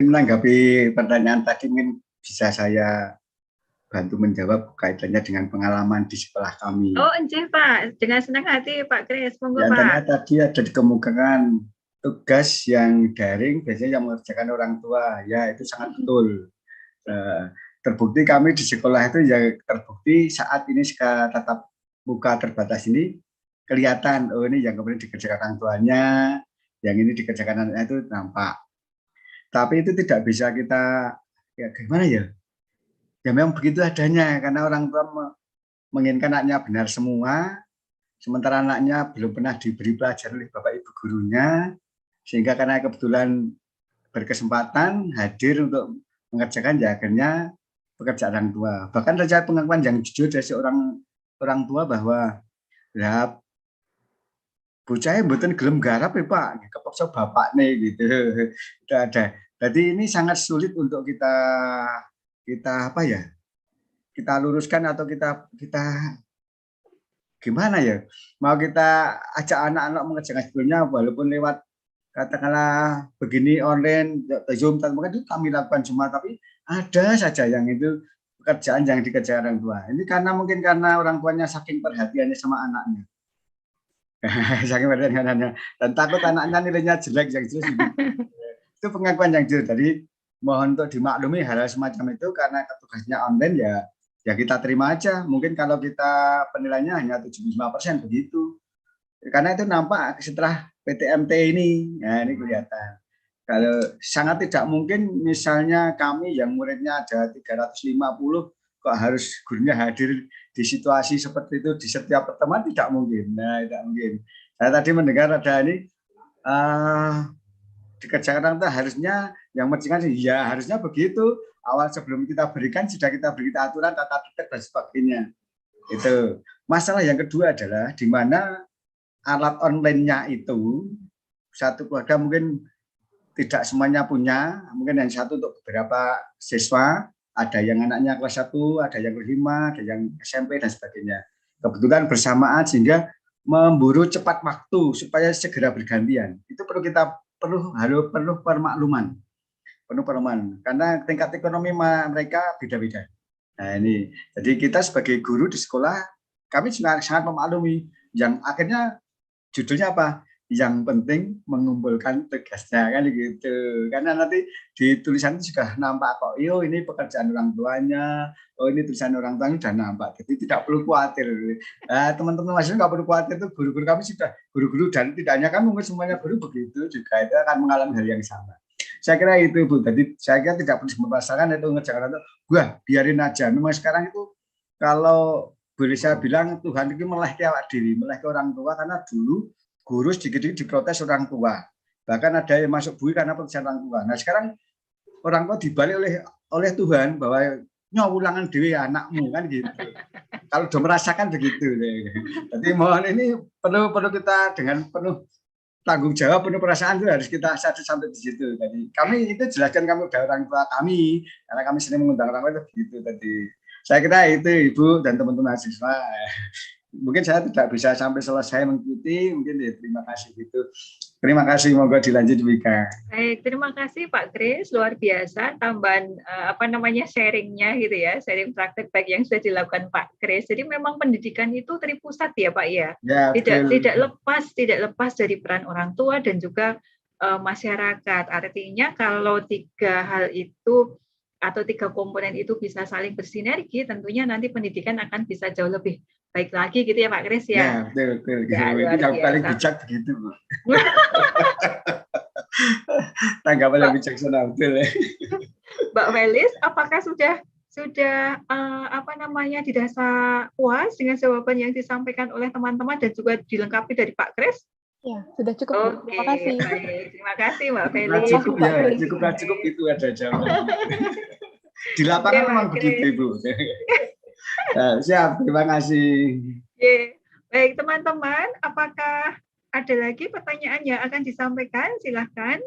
menanggapi pertanyaan tadi, mungkin bisa saya bantu menjawab kaitannya dengan pengalaman di sekolah kami. Oh, enggak Pak, dengan senang hati Pak Kris, monggo Pak. Tadi ada dikemukakan tugas yang daring biasanya yang mengerjakan orang tua, ya itu sangat betul. Terbukti kami di sekolah itu ya terbukti saat ini tatap muka terbatas ini kelihatan, oh ini yang kemudian dikerjakan orang tuanya, yang ini dikerjakan anaknya itu nampak. Tapi itu tidak bisa kita, ya gimana ya, ya memang begitu adanya karena orang tua menginginkan anaknya benar semua, sementara anaknya belum pernah diberi pelajaran oleh bapak ibu gurunya, sehingga karena kebetulan berkesempatan hadir untuk mengerjakan ya akhirnya pekerjaan orang tua. Bahkan saja pengakuan yang jujur dari seorang orang tua bahwa ya bocahnya mboten gelem garap ya Pak, kepaksa bapak nih gitu. Itu ada. Jadi ini sangat sulit untuk kita apa ya? Kita luruskan atau kita gimana ya? Mau kita ajak anak-anak mengerjakan sebelumnya walaupun lewat katakanlah begini online, Zoom, itu kami lakukan semua, tapi ada saja yang itu pekerjaan yang dikerjakan orang tua. Ini mungkin karena orang tuanya saking perhatiannya sama anaknya. Saking perhatiannya. Dan takut anaknya nilainya jelek, yang jelas itu pengakuan yang jujur. Jadi mohon untuk dimaklumi hal-hal semacam itu karena tugasnya online ya kita terima aja. Mungkin kalau kita penilaiannya hanya 75% begitu. Karena itu nampak setelah PTMT ini, nah ini kelihatan. Kalau sangat tidak mungkin misalnya kami yang muridnya ada 350 kok harus gurunya hadir di situasi seperti itu di setiap pertemuan, tidak mungkin. Nah, tidak mungkin. Saya tadi mendengar ada ini dikerjakan orang tua harusnya yang mengerjakan ya harusnya begitu. Awal sebelum kita berikan sudah kita beri aturan tata tertib dan sebagainya. Itu. Masalah yang kedua adalah di mana alat online-nya itu satu keluarga mungkin tidak semuanya punya, mungkin yang satu untuk beberapa siswa, ada yang anaknya kelas 1, ada yang kelas 5, ada yang SMP dan sebagainya. Kebetulan bersamaan sehingga memburu cepat waktu supaya segera bergantian. Itu perlu permakluman. Penuh permakluman karena tingkat ekonomi mereka beda-beda. Nah, ini. Jadi kita sebagai guru di sekolah kami sangat memaklumi yang akhirnya judulnya apa? Yang penting mengumpulkan tugasnya kan gitu. Karena nanti di tulisan itu sudah nampak kok, yo ini pekerjaan orang tuanya, oh ini tulisan orang tuanya sudah nampak. Jadi tidak perlu khawatir. Nah, teman-teman mahasiswa nggak perlu khawatir itu guru-guru kami sudah guru-guru dan tidak hanya kami mungkin semuanya guru begitu juga itu akan mengalami hal yang sama. Saya kira itu Bu. Jadi saya kira tidak perlu mempermasalahkan itu ngerjakan itu. Wah biarin aja. Memang sekarang itu kalau boleh saya bilang Tuhan itu melehke awak diri, melehke orang tua karena dulu guru sedikit-sedikit diprotes orang tua. Bahkan ada yang masuk bui karena protesan orang tua. Nah sekarang orang tua dibalik oleh Tuhan bahwa nyawulangan dewi anakmu kan gitu. Kalau sudah merasakan begitu. Jadi mohon ini perlu kita dengan penuh tanggung jawab, penuh perasaan itu harus kita sadar sampai di situ. Jadi kami itu jelaskan kami udah orang tua kami karena kami sering mengundang orang tua itu begitu tadi. Saya kira itu Ibu dan teman-teman mahasiswa. Mungkin saya tidak bisa sampai selesai mengikuti, mungkin ya terima kasih gitu. Terima kasih, monggo dilanjut Wika. Baik, terima kasih Pak Kris, luar biasa tambahan sharingnya gitu ya, sharing praktek baik yang sudah dilakukan Pak Kris. Jadi memang pendidikan itu terpusat ya Pak ya, tidak lepas dari peran orang tua dan juga masyarakat. Artinya kalau tiga hal itu atau tiga komponen itu bisa saling bersinergi, tentunya nanti pendidikan akan bisa jauh lebih baik lagi gitu ya Pak Kris ya. Ya, betul. Ya, itu yang paling bijak begitu. Tanggapan yang bijaksana betul ya. Mbak Felis, apakah sudah dirasa puas dengan jawaban yang disampaikan oleh teman-teman dan juga dilengkapi dari Pak Kris? Ya, sudah cukup. Oke, terima kasih. Baik. Terima kasih Mbak Felis. Cukup itu ada jawaban. Di lapangan memang begitu Ibu. Siap, terima kasih. Baik teman-teman, apakah ada lagi pertanyaan yang akan disampaikan? Silahkan.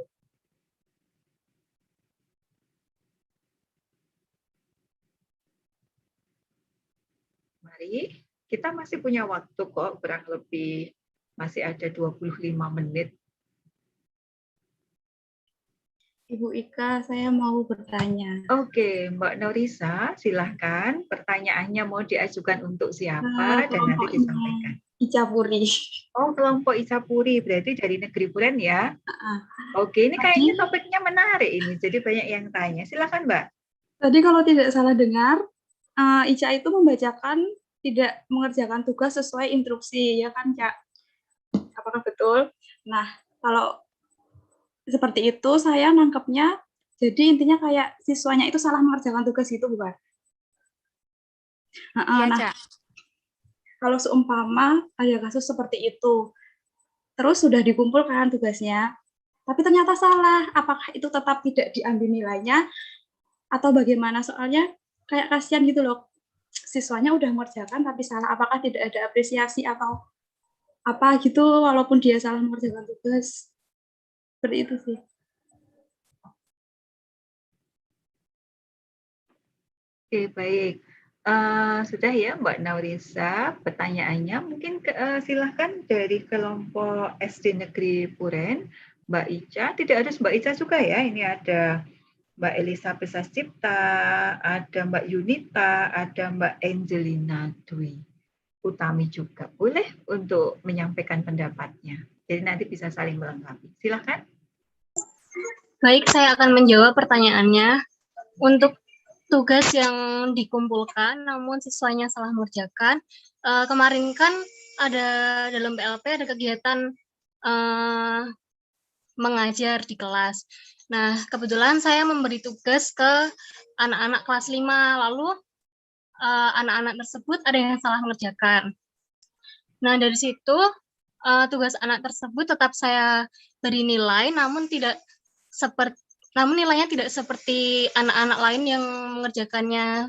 Mari, kita masih punya waktu kok, kurang lebih masih ada 25 menit. Ibu Ika, saya mau bertanya. Oke, Mbak Norisa, silahkan. Pertanyaannya mau diajukan untuk siapa dan nanti disampaikan. Icapuri. Oh, kelompok Icapuri, berarti dari Negeri Puren ya? Oke, ini kayaknya topiknya menarik ini, jadi banyak yang tanya. Silakan, Mbak. Tadi kalau tidak salah dengar, Ica itu membacakan tidak mengerjakan tugas sesuai instruksi, ya kan, Cak? Apakah betul? Nah, kalau seperti itu, saya nangkepnya, jadi intinya kayak siswanya itu salah mengerjakan tugas gitu, bukan? Iya, Nah, Cak. kalau seumpama ada kasus seperti itu, terus sudah dikumpulkan tugasnya, tapi ternyata salah, apakah itu tetap tidak diambil nilainya, atau bagaimana? Soalnya kayak kasihan gitu loh, siswanya udah mengerjakan tapi salah, apakah tidak ada apresiasi atau apa gitu walaupun dia salah mengerjakan tugas. Seperti itu sih. Oke, baik. Sudah ya Mbak Naurisa pertanyaannya. Mungkin silahkan dari kelompok SD Negeri Puren, Mbak Ica. Tidak harus Mbak Ica juga ya, ini ada Mbak Elizabeth Sascipta, ada Mbak Yunita, ada Mbak Angelina Dwi Utami juga. Boleh untuk menyampaikan pendapatnya. Jadi nanti bisa saling melengkapi. Silahkan. Baik, saya akan menjawab pertanyaannya. Untuk tugas yang dikumpulkan namun siswanya salah mengerjakan, kemarin kan ada dalam PLP ada kegiatan mengajar di kelas. Nah, kebetulan saya memberi tugas ke anak-anak kelas 5, lalu anak-anak tersebut ada yang salah mengerjakan. Nah, dari situ tugas anak tersebut tetap saya beri nilai, namun nilainya tidak seperti anak-anak lain yang mengerjakannya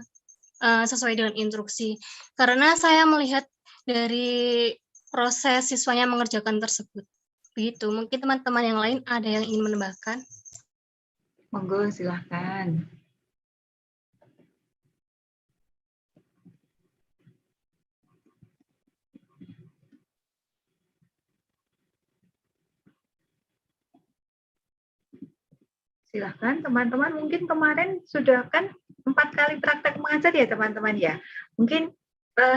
sesuai dengan instruksi. Karena saya melihat dari proses siswanya mengerjakan tersebut. Begitu. Mungkin teman-teman yang lain ada yang ingin menambahkan. Monggo, silahkan. Silahkan teman-teman, mungkin kemarin sudah kan 4 kali praktek mengajar ya teman-teman ya. Mungkin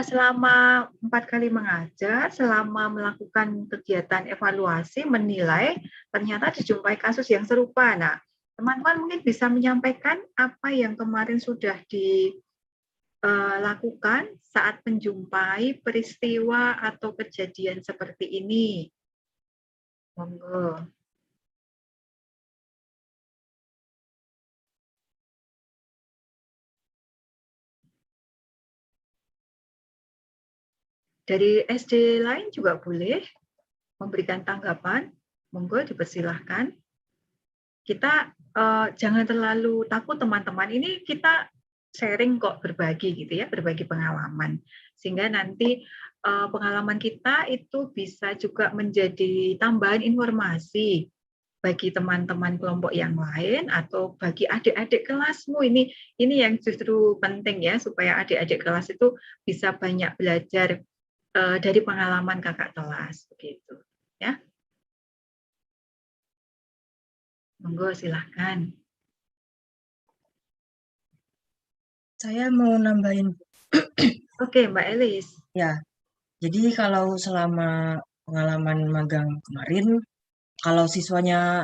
selama 4 kali mengajar, selama melakukan kegiatan evaluasi, menilai, ternyata dijumpai kasus yang serupa. Nah, teman-teman mungkin bisa menyampaikan apa yang kemarin sudah dilakukan saat menjumpai peristiwa atau kejadian seperti ini. Monggo. Dari SD lain juga boleh memberikan tanggapan, monggo dipersilahkan. Kita jangan terlalu takut teman-teman, ini kita sharing kok, berbagi gitu ya, berbagi pengalaman. Sehingga nanti pengalaman kita itu bisa juga menjadi tambahan informasi bagi teman-teman kelompok yang lain atau bagi adik-adik kelasmu. Ini yang justru penting ya, supaya adik-adik kelas itu bisa banyak belajar dari pengalaman kakak kelas begitu ya. Monggo silahkan. Saya mau nambahin. Oke, Mbak Elis. Ya, jadi kalau selama pengalaman magang kemarin, kalau siswanya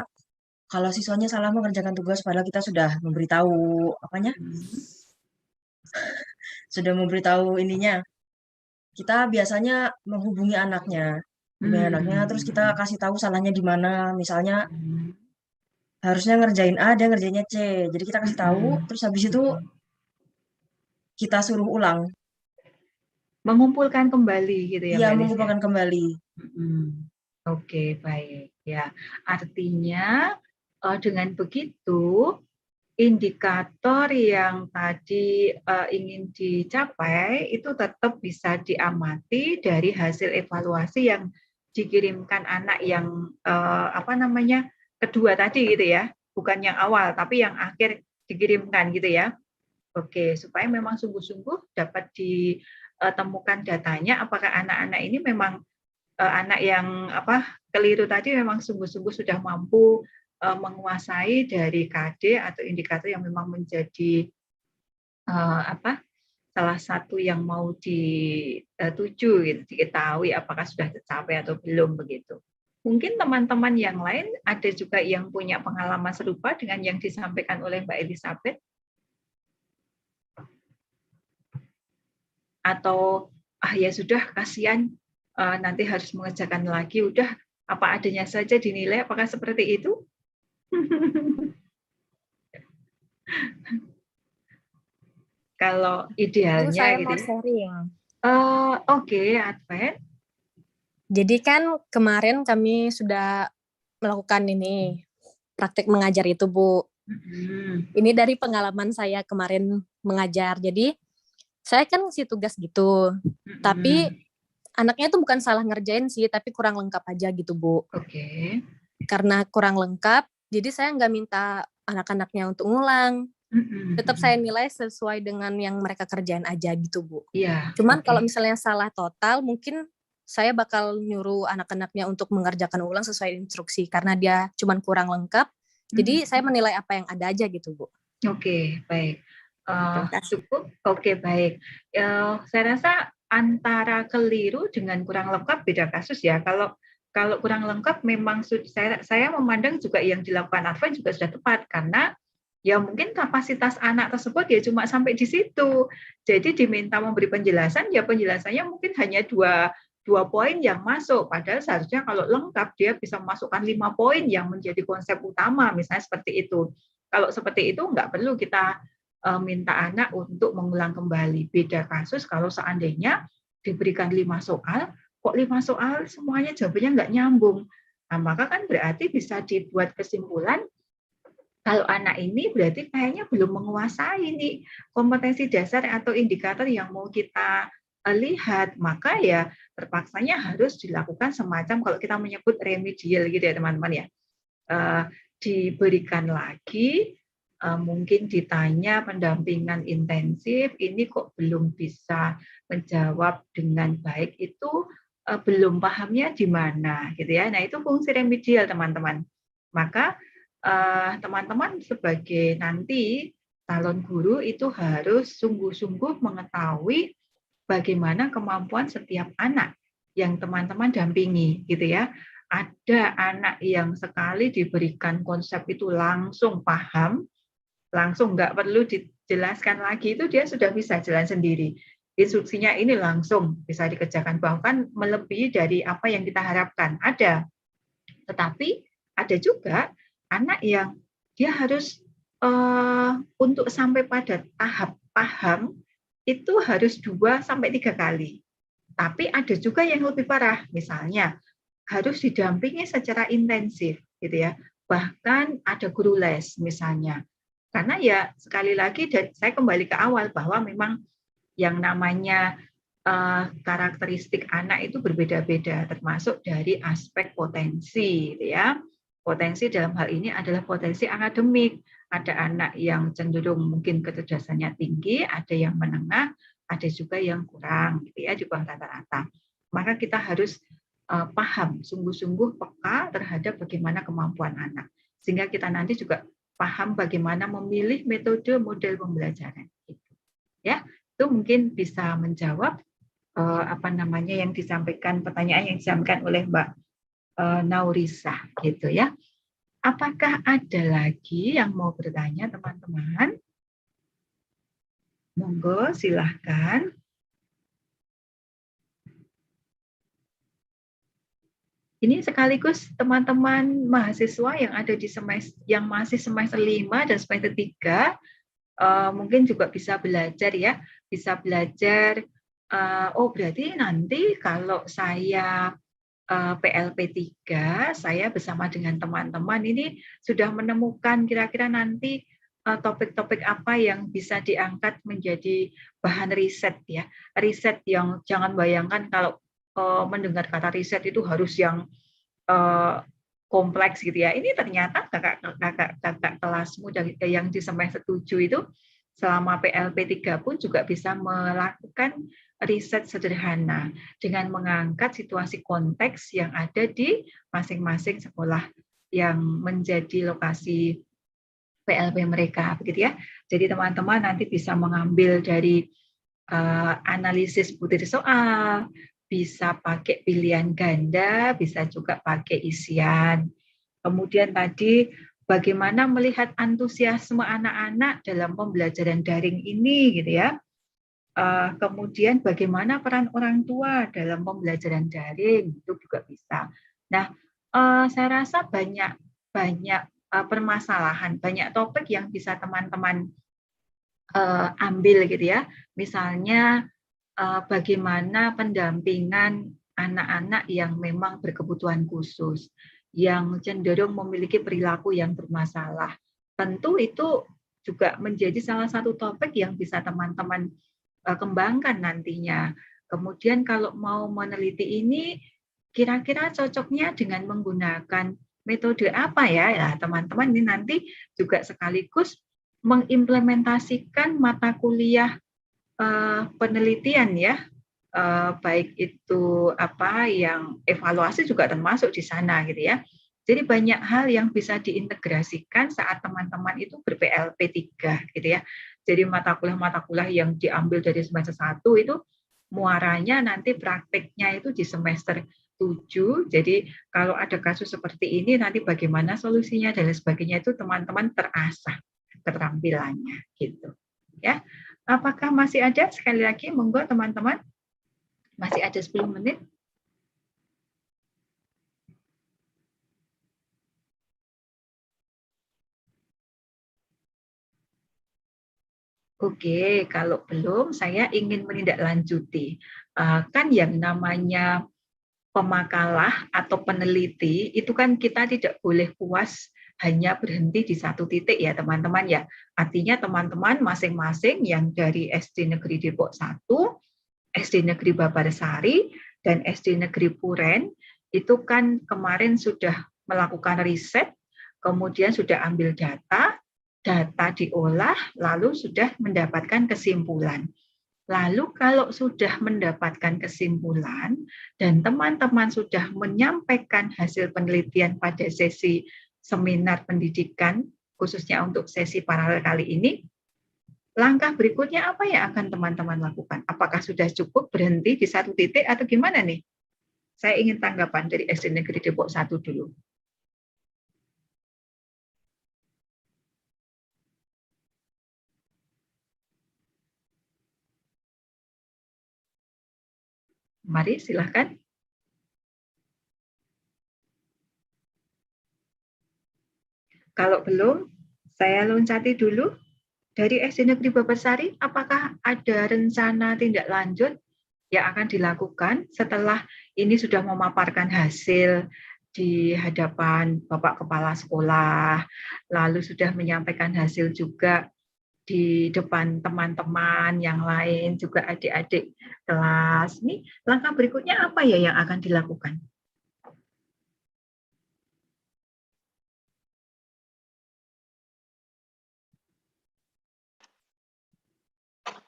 salah mengerjakan tugas padahal kita sudah memberitahu apanya, sudah memberitahu ininya, kita biasanya menghubungi anaknya, terus kita kasih tahu salahnya di mana, misalnya harusnya ngerjain A, dia ngerjainnya C, jadi kita kasih tahu, terus habis itu kita suruh ulang. Mengumpulkan kembali gitu ya, Iya, Mbak Elis, mengumpulkan kembali. Oke, baik ya. Artinya dengan begitu indikator yang tadi ingin dicapai itu tetap bisa diamati dari hasil evaluasi yang dikirimkan anak yang kedua tadi gitu ya, bukan yang awal tapi yang akhir dikirimkan gitu ya. Oke, supaya memang sungguh-sungguh dapat ditemukan datanya apakah anak-anak ini memang anak yang keliru tadi memang sungguh-sungguh sudah mampu menguasai dari KD atau indikator yang memang menjadi salah satu yang mau dituju, gitu, diketahui apakah sudah tercapai atau belum begitu. Mungkin teman-teman yang lain ada juga yang punya pengalaman serupa dengan yang disampaikan oleh Mbak Elizabeth, atau ya sudah, kasihan nanti harus mengerjakan lagi, udah apa adanya saja dinilai, apakah seperti itu? Kalau idealnya saya gitu. Mau sharing. Oke, Advent. Jadi kan kemarin kami sudah melakukan ini praktek mengajar itu, Bu. Ini dari pengalaman saya kemarin mengajar. Jadi saya kan ngasih tugas gitu. Tapi anaknya itu bukan salah ngerjain sih, tapi kurang lengkap aja gitu, Bu. Oke. Karena kurang lengkap, jadi saya nggak minta anak-anaknya untuk ngulang. Tetap saya nilai sesuai dengan yang mereka kerjain aja gitu, Bu. Iya. Cuman kalau misalnya salah total, mungkin saya bakal nyuruh anak-anaknya untuk mengerjakan ulang sesuai instruksi karena dia cuman kurang lengkap. Jadi saya menilai apa yang ada aja gitu, Bu. Oke, baik. Cukup. Oke, baik. Saya rasa antara keliru dengan kurang lengkap beda kasus ya. Kalau kurang lengkap memang saya memandang juga yang dilakukan Advent juga sudah tepat, karena ya mungkin kapasitas anak tersebut ya cuma sampai di situ. Jadi diminta memberi penjelasan, ya penjelasannya mungkin hanya dua poin yang masuk. Padahal seharusnya kalau lengkap dia bisa memasukkan 5 poin yang menjadi konsep utama, misalnya seperti itu. Kalau seperti itu nggak perlu kita minta anak untuk mengulang kembali. Beda kasus kalau seandainya diberikan 5 soal, kok 5 soal semuanya jawabannya nggak nyambung. Nah, maka kan berarti bisa dibuat kesimpulan kalau anak ini berarti kayaknya belum menguasai nih kompetensi dasar atau indikator yang mau kita lihat. Maka ya terpaksanya harus dilakukan semacam, kalau kita menyebut remedial gitu ya teman-teman ya. Diberikan lagi, mungkin ditanya pendampingan intensif, ini kok belum bisa menjawab dengan baik, itu belum pahamnya di mana gitu ya. Nah, itu fungsi remedial teman-teman. Maka teman-teman sebagai nanti calon guru itu harus sungguh-sungguh mengetahui bagaimana kemampuan setiap anak yang teman-teman dampingi gitu ya. Ada anak yang sekali diberikan konsep itu langsung paham, langsung nggak perlu dijelaskan lagi, itu dia sudah bisa jalan sendiri. Instruksinya ini langsung bisa dikerjakan, bahkan melebihi dari apa yang kita harapkan. Ada. Tetapi ada juga anak yang dia harus untuk sampai pada tahap paham itu harus 2-3 kali. Tapi ada juga yang lebih parah, misalnya harus didampingi secara intensif gitu ya. Bahkan ada guru les misalnya. Karena ya sekali lagi saya kembali ke awal bahwa memang yang namanya karakteristik anak itu berbeda-beda, termasuk dari aspek potensi gitu ya. Potensi dalam hal ini adalah potensi akademik. Ada anak yang cenderung mungkin kecerdasannya tinggi, ada yang menengah, ada juga yang kurang gitu ya, di bawah rata-rata. Maka kita harus paham, sungguh-sungguh peka terhadap bagaimana kemampuan anak. Sehingga kita nanti juga paham bagaimana memilih metode model pembelajaran. Ya, itu mungkin bisa menjawab yang disampaikan, pertanyaan yang disampaikan oleh Mbak Naurisa gitu ya. Apakah ada lagi yang mau bertanya teman-teman? Monggo silahkan. Ini sekaligus teman-teman mahasiswa yang ada di yang masih semester 5 dan semester 3 mungkin juga bisa belajar ya, bisa belajar. Berarti nanti kalau saya PLP 3, saya bersama dengan teman-teman ini sudah menemukan kira-kira nanti topik-topik apa yang bisa diangkat menjadi bahan riset ya. Riset yang jangan bayangkan kalau mendengar kata riset itu harus yang kompleks gitu ya. Ini ternyata kakak kelasmu yang di semester 7 itu selama PLP 3 pun juga bisa melakukan riset sederhana dengan mengangkat situasi konteks yang ada di masing-masing sekolah yang menjadi lokasi PLP mereka, begitu ya. Jadi teman-teman nanti bisa mengambil dari analisis butir soal, bisa pakai pilihan ganda, bisa juga pakai isian. Kemudian tadi bagaimana melihat antusiasme anak-anak dalam pembelajaran daring ini, gitu ya. Kemudian bagaimana peran orang tua dalam pembelajaran daring, itu juga bisa. Nah, saya rasa banyak permasalahan, banyak topik yang bisa teman-teman ambil gitu ya. Misalnya bagaimana pendampingan anak-anak yang memang berkebutuhan khusus, yang cenderung memiliki perilaku yang bermasalah. Tentu itu juga menjadi salah satu topik yang bisa teman-teman kembangkan nantinya. Kemudian kalau mau meneliti ini, kira-kira cocoknya dengan menggunakan metode apa ya? Ya, teman-teman ini nanti juga sekaligus mengimplementasikan mata kuliah penelitian ya, baik itu apa yang evaluasi juga termasuk di sana gitu ya. Jadi banyak hal yang bisa diintegrasikan saat teman-teman itu ber-PLP 3 gitu ya. Jadi mata kuliah yang diambil dari semester 1 itu muaranya nanti prakteknya itu di semester 7. Jadi kalau ada kasus seperti ini nanti bagaimana solusinya dan sebagainya itu teman-teman terasah keterampilannya gitu. Ya. Apakah masih ada? Sekali lagi monggo teman-teman. Masih ada 10 menit. Oke, kalau belum, saya ingin menindaklanjuti. Kan yang namanya pemakalah atau peneliti, itu kan kita tidak boleh puas hanya berhenti di satu titik ya teman-teman ya. Artinya teman-teman masing-masing yang dari SD Negeri Depok 1, SD Negeri Babarsari, dan SD Negeri Puren, itu kan kemarin sudah melakukan riset, kemudian sudah ambil data diolah, lalu sudah mendapatkan kesimpulan. Lalu kalau sudah mendapatkan kesimpulan dan teman-teman sudah menyampaikan hasil penelitian pada sesi seminar pendidikan, khususnya untuk sesi paralel kali ini, langkah berikutnya apa yang akan teman-teman lakukan? Apakah sudah cukup berhenti di satu titik atau gimana nih? Saya ingin tanggapan dari SD Negeri Depok 1 dulu. Mari, silahkan. Kalau belum, saya loncati dulu. Dari SD Negeri Babarsari, apakah ada rencana tindak lanjut yang akan dilakukan setelah ini sudah memaparkan hasil di hadapan Bapak Kepala Sekolah, lalu sudah menyampaikan hasil juga di depan teman-teman yang lain, juga adik-adik kelas. Ini langkah berikutnya apa ya yang akan dilakukan?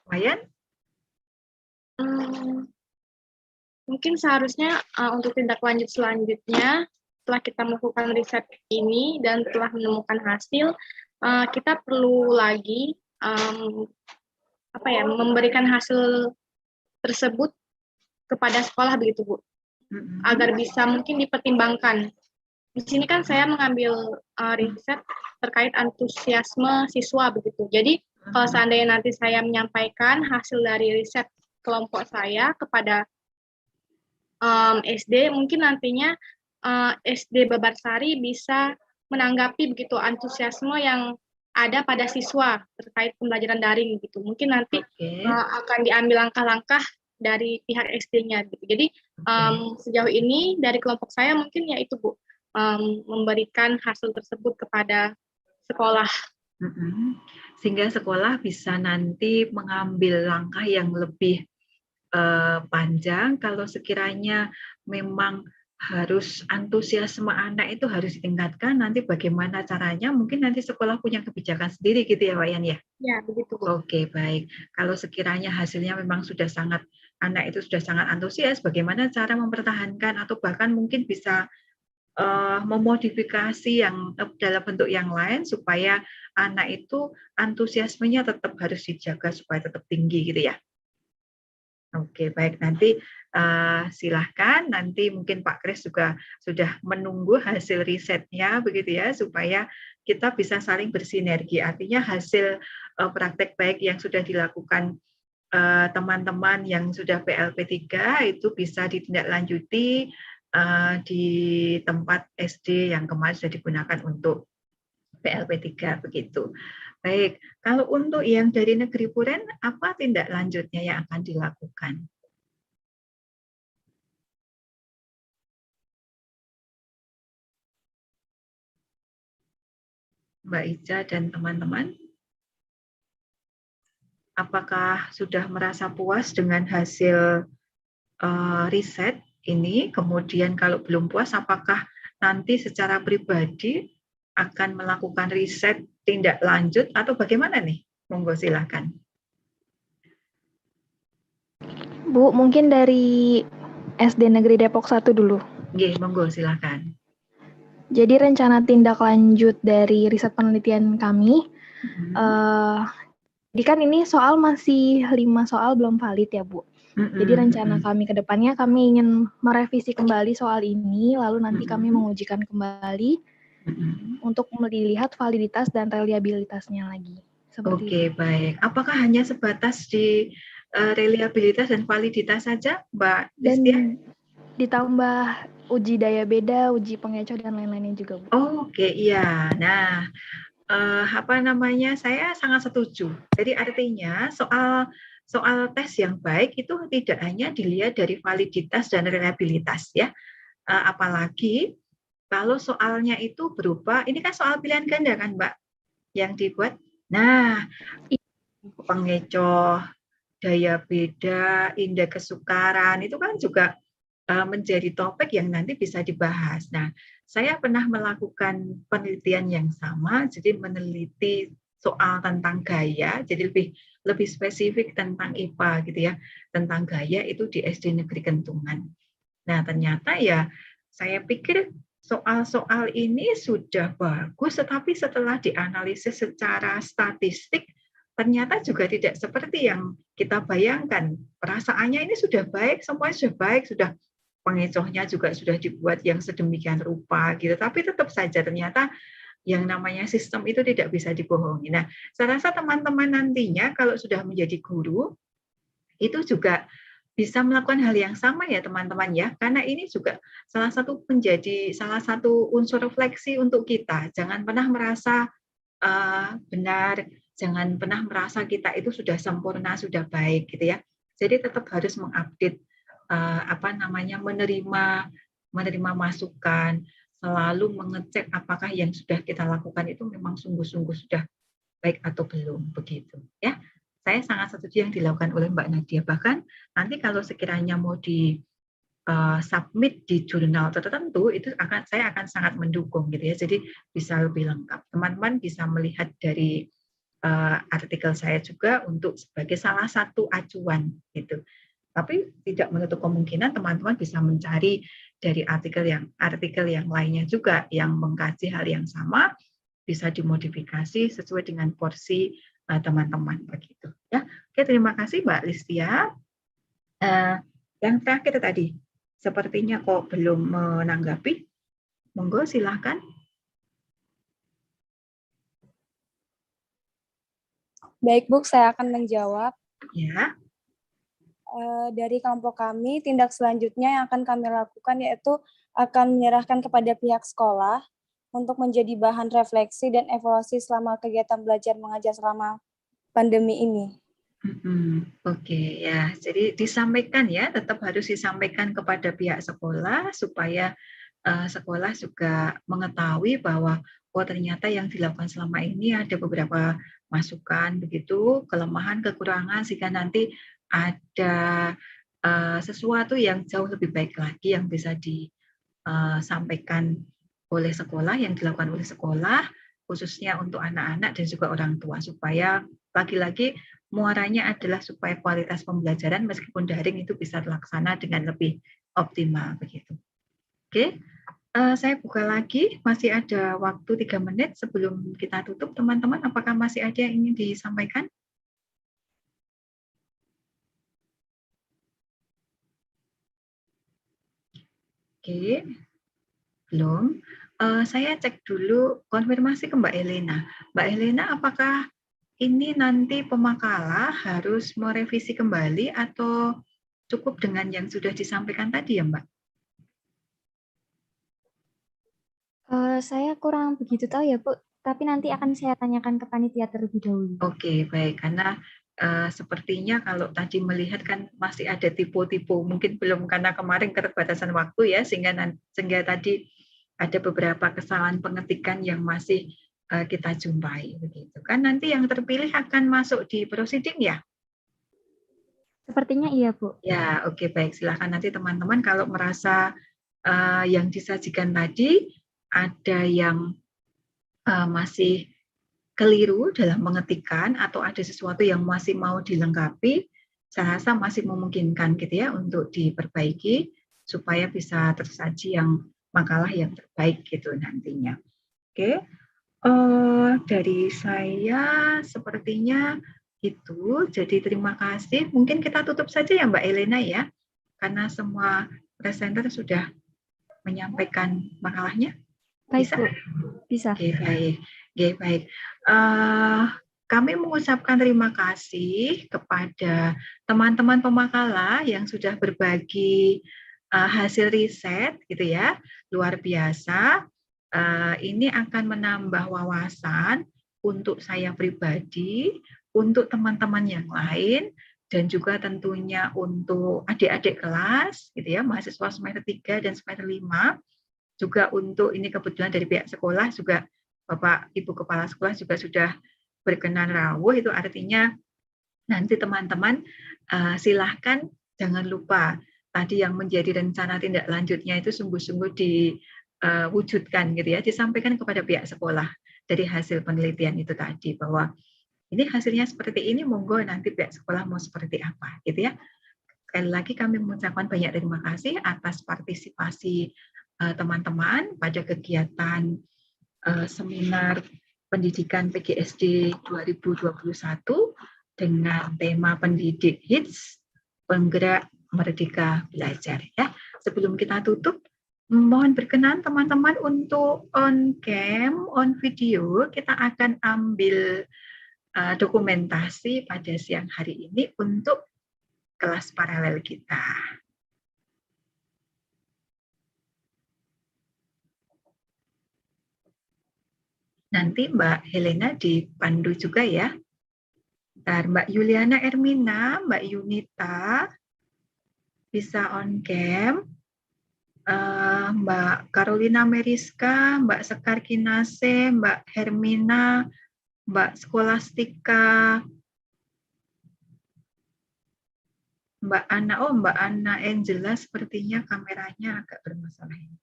Wayan? Mungkin seharusnya untuk tindak lanjut selanjutnya, setelah kita melakukan riset ini dan telah menemukan hasil, kita perlu lagi memberikan hasil tersebut kepada sekolah begitu Bu, agar bisa mungkin dipertimbangkan. Di sini kan saya mengambil riset terkait antusiasme siswa begitu. Jadi kalau seandainya nanti saya menyampaikan hasil dari riset kelompok saya kepada SD, mungkin nantinya SD Babarsari bisa menanggapi begitu antusiasme yang ada pada siswa terkait pembelajaran daring gitu. Mungkin nanti akan diambil langkah-langkah dari pihak SD-nya gitu. Jadi sejauh ini dari kelompok saya mungkin ya itu Bu, memberikan hasil tersebut kepada sekolah. Sehingga sekolah bisa nanti mengambil langkah yang lebih panjang kalau sekiranya memang harus antusiasme anak itu harus ditingkatkan, nanti bagaimana caranya, mungkin nanti sekolah punya kebijakan sendiri gitu ya Wayan ya? Ya, begitu. Oke, baik. Kalau sekiranya hasilnya memang sudah sangat, anak itu sudah sangat antusias, bagaimana cara mempertahankan atau bahkan mungkin bisa memodifikasi yang dalam bentuk yang lain supaya anak itu antusiasmenya tetap harus dijaga supaya tetap tinggi gitu ya. Oke, baik, nanti silahkan, nanti mungkin Pak Kris juga sudah menunggu hasil risetnya begitu ya, supaya kita bisa saling bersinergi. Artinya hasil praktek baik yang sudah dilakukan teman-teman yang sudah PLP3 itu bisa ditindaklanjuti di tempat SD yang kemarin sudah digunakan untuk PLP3 begitu. Baik, kalau untuk yang dari negeri Puren, apa tindak lanjutnya yang akan dilakukan? Mbak Ica dan teman-teman, apakah sudah merasa puas dengan hasil riset ini? Kemudian kalau belum puas, apakah nanti secara pribadi akan melakukan riset tindak lanjut atau bagaimana nih? Monggo silakan. Bu, mungkin dari SD Negeri Depok 1 dulu. Oke, monggo silakan. Jadi rencana tindak lanjut dari riset penelitian kami, jadi kan ini soal masih 5 soal belum valid ya Bu. Jadi rencana kami ke depannya kami ingin merevisi kembali soal ini, lalu nanti kami mengujikan kembali untuk melihat validitas dan reliabilitasnya lagi. Oke, baik. Apakah hanya sebatas di reliabilitas dan validitas saja, Mbak Listia? Dan ditambah uji daya beda, uji pengecoh dan lain-lainnya juga, Bu. Oke, iya. Nah, saya sangat setuju. Jadi artinya soal tes yang baik itu tidak hanya dilihat dari validitas dan reliabilitas ya. Apalagi kalau soalnya itu berupa, ini kan soal pilihan ganda kan Mbak yang dibuat. Nah, pengecoh, daya beda, indeks kesukaran itu kan juga menjadi topik yang nanti bisa dibahas. Nah, saya pernah melakukan penelitian yang sama, jadi meneliti soal tentang gaya, jadi lebih spesifik tentang IPA gitu ya, tentang gaya itu di SD Negeri Kentungan. Nah, ternyata ya saya pikir soal-soal ini sudah bagus, tetapi setelah dianalisis secara statistik, ternyata juga tidak seperti yang kita bayangkan. Perasaannya ini sudah baik, semuanya sudah baik, sudah pengecohnya juga sudah dibuat yang sedemikian rupa gitu, tapi tetap saja ternyata yang namanya sistem itu tidak bisa dibohongi. Nah, saya rasa teman-teman nantinya kalau sudah menjadi guru itu juga bisa melakukan hal yang sama ya teman-teman ya, karena ini juga salah satu unsur refleksi untuk kita. Jangan pernah merasa benar, jangan pernah merasa kita itu sudah sempurna, sudah baik gitu ya. Jadi tetap harus mengupdate menerima masukan, selalu mengecek apakah yang sudah kita lakukan itu memang sungguh-sungguh sudah baik atau belum begitu ya. Saya sangat setuju yang dilakukan oleh Mbak Nadia. Bahkan nanti kalau sekiranya mau di submit di jurnal tertentu itu saya akan sangat mendukung gitu ya. Jadi bisa lebih lengkap. Teman-teman bisa melihat dari artikel saya juga untuk sebagai salah satu acuan gitu. Tapi tidak menutup kemungkinan teman-teman bisa mencari dari artikel yang lainnya juga yang mengkaji hal yang sama, bisa dimodifikasi sesuai dengan porsi teman-teman begitu ya. Oke, terima kasih Mbak Listia. Yang terakhir tadi sepertinya kok belum menanggapi. Monggo silahkan. Baik Bu, saya akan menjawab. Ya. Dari kelompok kami, tindak selanjutnya yang akan kami lakukan yaitu akan menyerahkan kepada pihak sekolah untuk menjadi bahan refleksi dan evaluasi selama kegiatan belajar mengajar selama pandemi ini. Oke, ya, jadi disampaikan ya, tetap harus disampaikan kepada pihak sekolah supaya sekolah juga mengetahui bahwa ternyata yang dilakukan selama ini ada beberapa masukan begitu, kelemahan, kekurangan, sehingga nanti ada sesuatu yang jauh lebih baik lagi yang bisa disampaikan oleh sekolah, yang dilakukan oleh sekolah, khususnya untuk anak-anak dan juga orang tua, supaya lagi-lagi muaranya adalah supaya kualitas pembelajaran meskipun daring itu bisa terlaksana dengan lebih optimal begitu. Oke, Saya buka lagi, masih ada waktu 3 menit sebelum kita tutup, teman-teman. Apakah masih ada yang ingin disampaikan? Oke, belum. Saya cek dulu, konfirmasi ke Mbak Elena. Mbak Elena, apakah ini nanti pemakalah harus merevisi kembali atau cukup dengan yang sudah disampaikan tadi ya, Mbak? Saya kurang begitu tahu ya, Bu. Tapi nanti akan saya tanyakan ke panitia terlebih dahulu. Oke, baik. Karena sepertinya kalau tadi melihat kan masih ada tipe-tipe, mungkin belum karena kemarin keterbatasan waktu ya, sehingga tadi ada beberapa kesalahan pengetikan yang masih kita jumpai begitu kan. Nanti yang terpilih akan masuk di proceeding ya? Sepertinya iya, Bu. Ya, oke, baik. Silahkan nanti teman-teman kalau merasa yang disajikan tadi ada yang masih keliru dalam mengetikkan atau ada sesuatu yang masih mau dilengkapi, saya rasa masih memungkinkan gitu ya untuk diperbaiki supaya bisa tersaji yang makalah yang terbaik gitu nantinya. Oke, dari saya sepertinya itu. Jadi terima kasih. Mungkin kita tutup saja ya Mbak Elena ya, karena semua presenter sudah menyampaikan makalahnya. Baik, Bisa? Bu. Bisa. Oke, baik. Oke, baik. Kami mengucapkan terima kasih kepada teman-teman pemakalah yang sudah berbagi hasil riset, gitu ya, luar biasa. Ini akan menambah wawasan untuk saya pribadi, untuk teman-teman yang lain, dan juga tentunya untuk adik-adik kelas, gitu ya, mahasiswa semester 3 dan semester 5. Juga untuk ini kebetulan dari pihak sekolah juga Bapak Ibu Kepala Sekolah juga sudah berkenan rawuh, itu artinya nanti teman-teman silahkan jangan lupa tadi yang menjadi rencana tindak lanjutnya itu sungguh-sungguh diwujudkan gitu ya, disampaikan kepada pihak sekolah dari hasil penelitian itu tadi bahwa ini hasilnya seperti ini, monggo nanti pihak sekolah mau seperti apa gitu ya. Sekali lagi kami mengucapkan banyak terima kasih atas partisipasi teman-teman pada kegiatan seminar pendidikan PGSD 2021 dengan tema pendidik HITS penggerak merdeka belajar ya. Sebelum kita tutup, mohon berkenan teman-teman untuk on cam, on video, kita akan ambil dokumentasi pada siang hari ini untuk kelas paralel kita. Nanti Mbak Helena dipandu juga ya. Bentar, Mbak Yuliana Ermina, Mbak Yunita bisa on cam, Mbak Carolina Meriska, Mbak Sekar Kinase, Mbak Hermina, Mbak Skolastika, Mbak Anna Angela sepertinya kameranya agak bermasalah ini.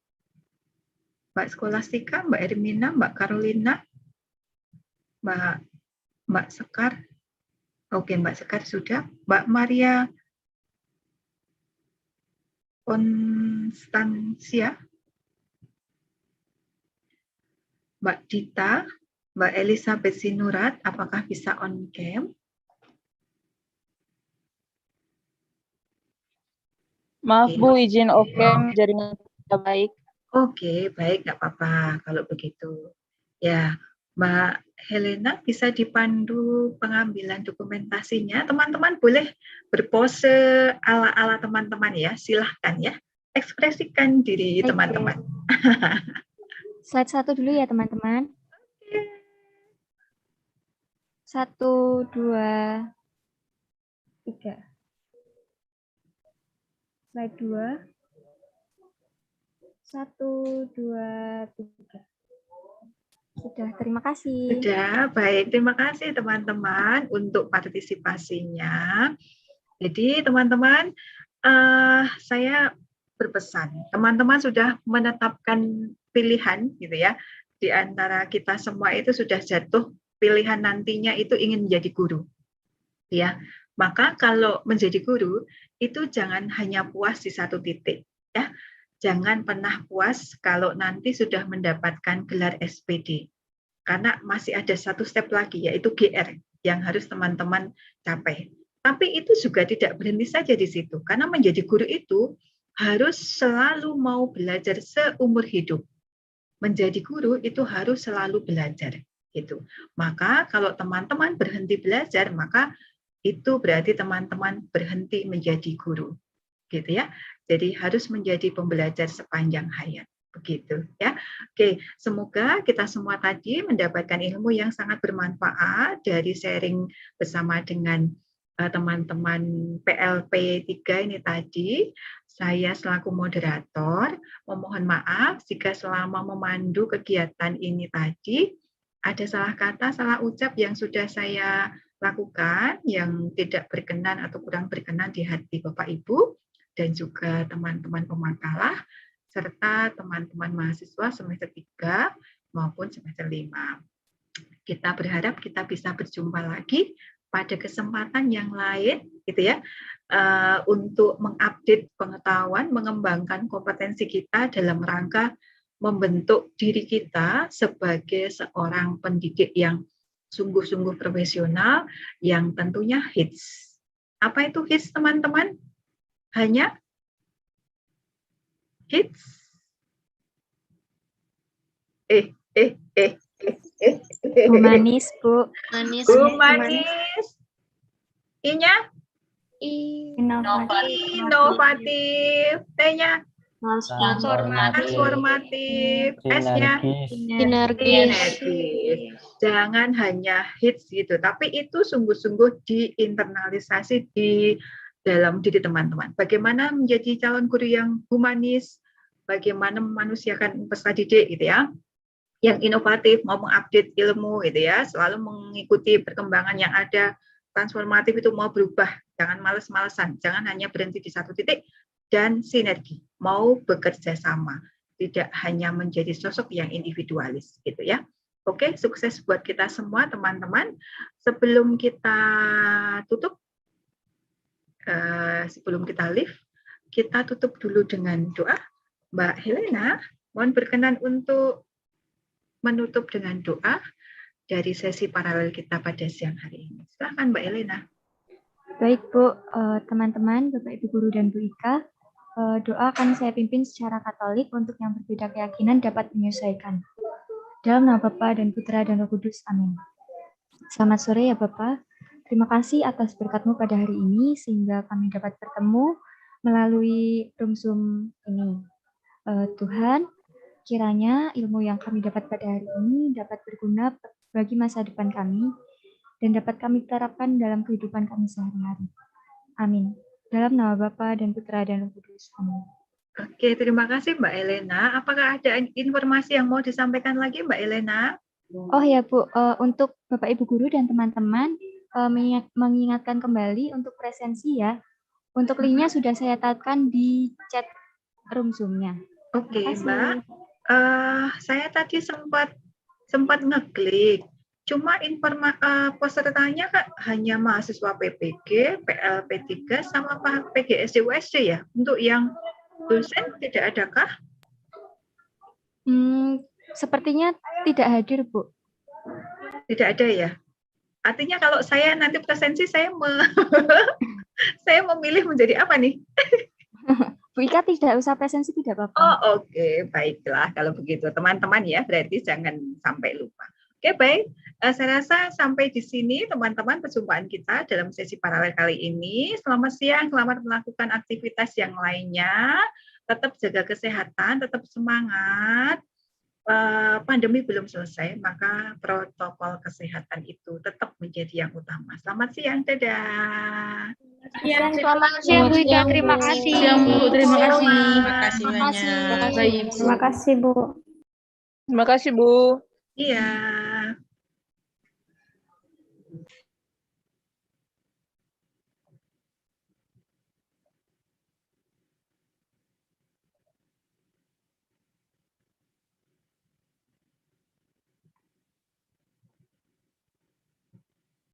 Mbak Skolastika, Mbak Hermina, Mbak Carolina, Mbak Sekar. Oke, Mbak Sekar sudah. Mbak Maria Konstansia, Mbak Dita, Mbak Elizabeth Sinurat, apakah bisa on cam? Maaf Bu, izin off cam, jaringan tidak baik. Oke, baik, nggak apa-apa kalau begitu. Ya, Mbak Helena bisa dipandu pengambilan dokumentasinya. Teman-teman boleh berpose ala-ala teman-teman ya, silahkan ya. Ekspresikan diri teman-teman. Slide 1 dulu ya teman-teman. 1, 2, 3. Slide 2. 1, 2, 3. Sudah, terima kasih. Sudah, baik. Terima kasih teman-teman untuk partisipasinya. Jadi teman-teman, saya berpesan, teman-teman sudah menetapkan pilihan gitu ya. Di antara kita semua itu sudah jatuh pilihan nantinya itu ingin menjadi guru. Ya. Maka kalau menjadi guru itu jangan hanya puas di satu titik ya. jangan pernah puas kalau nanti sudah mendapatkan gelar SPD. Karena masih ada satu step lagi, yaitu GR, yang harus teman-teman capai. Tapi itu juga tidak berhenti saja di situ, karena menjadi guru itu harus selalu mau belajar seumur hidup. Menjadi guru itu harus selalu belajar. Gitu. Maka kalau teman-teman berhenti belajar, maka itu berarti teman-teman berhenti menjadi guru. Gitu ya. Jadi harus menjadi pembelajar sepanjang hayat. Begitu ya. Oke, semoga kita semua tadi mendapatkan ilmu yang sangat bermanfaat dari sharing bersama dengan teman-teman PLP 3 ini tadi. Saya selaku moderator memohon maaf jika selama memandu kegiatan ini tadi ada salah kata, salah ucap yang sudah saya lakukan yang tidak berkenan atau kurang berkenan di hati Bapak Ibu dan juga teman-teman pemakalah serta teman-teman mahasiswa semester 3 maupun semester 5. Kita berharap kita bisa berjumpa lagi pada kesempatan yang lain gitu ya, untuk mengupdate pengetahuan, mengembangkan kompetensi kita dalam rangka membentuk diri kita sebagai seorang pendidik yang sungguh-sungguh profesional yang tentunya hits. Apa itu hits, teman-teman? Hanya hits. Humanis, Bu. Humanis. I-nya? Inovatif. T-nya? Transformatif. S-nya? Sinergis. Jangan hanya hits gitu, tapi itu sungguh-sungguh diinternalisasi di dalam diri teman-teman. Bagaimana menjadi calon guru yang humanis, bagaimana memanusiakan peserta didik gitu ya, yang inovatif, mau mengupdate ilmu gitu ya, selalu mengikuti perkembangan yang ada. Transformatif itu mau berubah, jangan males-malesan, jangan hanya berhenti di satu titik, dan sinergi, mau bekerja sama, tidak hanya menjadi sosok yang individualis gitu ya. Oke, sukses buat kita semua teman-teman. Sebelum kita tutup, sebelum kita leave, kita tutup dulu dengan doa. Mbak Helena, mohon berkenan untuk menutup dengan doa dari sesi paralel kita pada siang hari ini. Silakan Mbak Helena. Baik Bu, teman-teman, Bapak Ibu Guru dan Bu Ika, doa akan saya pimpin secara Katolik untuk yang berbeda keyakinan dapat menyesuaikan. Dalam nama Bapa dan Putra dan Roh Kudus, amin. Selamat sore ya Bapak, terima kasih atas berkat-Mu pada hari ini sehingga kami dapat bertemu melalui room Zoom ini. Tuhan, kiranya ilmu yang kami dapat pada hari ini dapat berguna bagi masa depan kami dan dapat kami terapkan dalam kehidupan kami sehari-hari. Amin. Dalam nama Bapa dan Putra dan Roh Kudus. Amin. Oke, terima kasih Mbak Elena. Apakah ada informasi yang mau disampaikan lagi Mbak Elena? Oh ya Bu, untuk Bapak Ibu Guru dan teman-teman mengingatkan kembali untuk presensi ya. Untuk linknya sudah saya tautkan di chat room Zoom-nya. Oke Mbak, saya tadi sempat ngeklik. Cuma pesertanya kan hanya mahasiswa PPG, PLP 3 sama PGSD USD ya. Untuk yang dosen tidak adakah? Sepertinya tidak hadir, Bu. Tidak ada ya. Artinya kalau saya nanti presensi saya memilih menjadi apa nih? Bu Ika tidak usah presensi, tidak apa-apa. Oh oke, baiklah kalau begitu teman-teman ya, berarti jangan sampai lupa. Oke, baik. Saya rasa sampai di sini teman-teman perjumpaan kita dalam sesi paralel kali ini. Selamat siang, selamat melakukan aktivitas yang lainnya. Tetap jaga kesehatan, tetap semangat. Pandemi belum selesai, maka protokol kesehatan itu tetap menjadi yang utama. Selamat siang, dadah. Selamat siang, Bu Ika. Terima kasih. Siang, Bu. Terima kasih. Terima kasih banyak. Baik. Terima kasih, Bu. Terima kasih, Bu. Iya.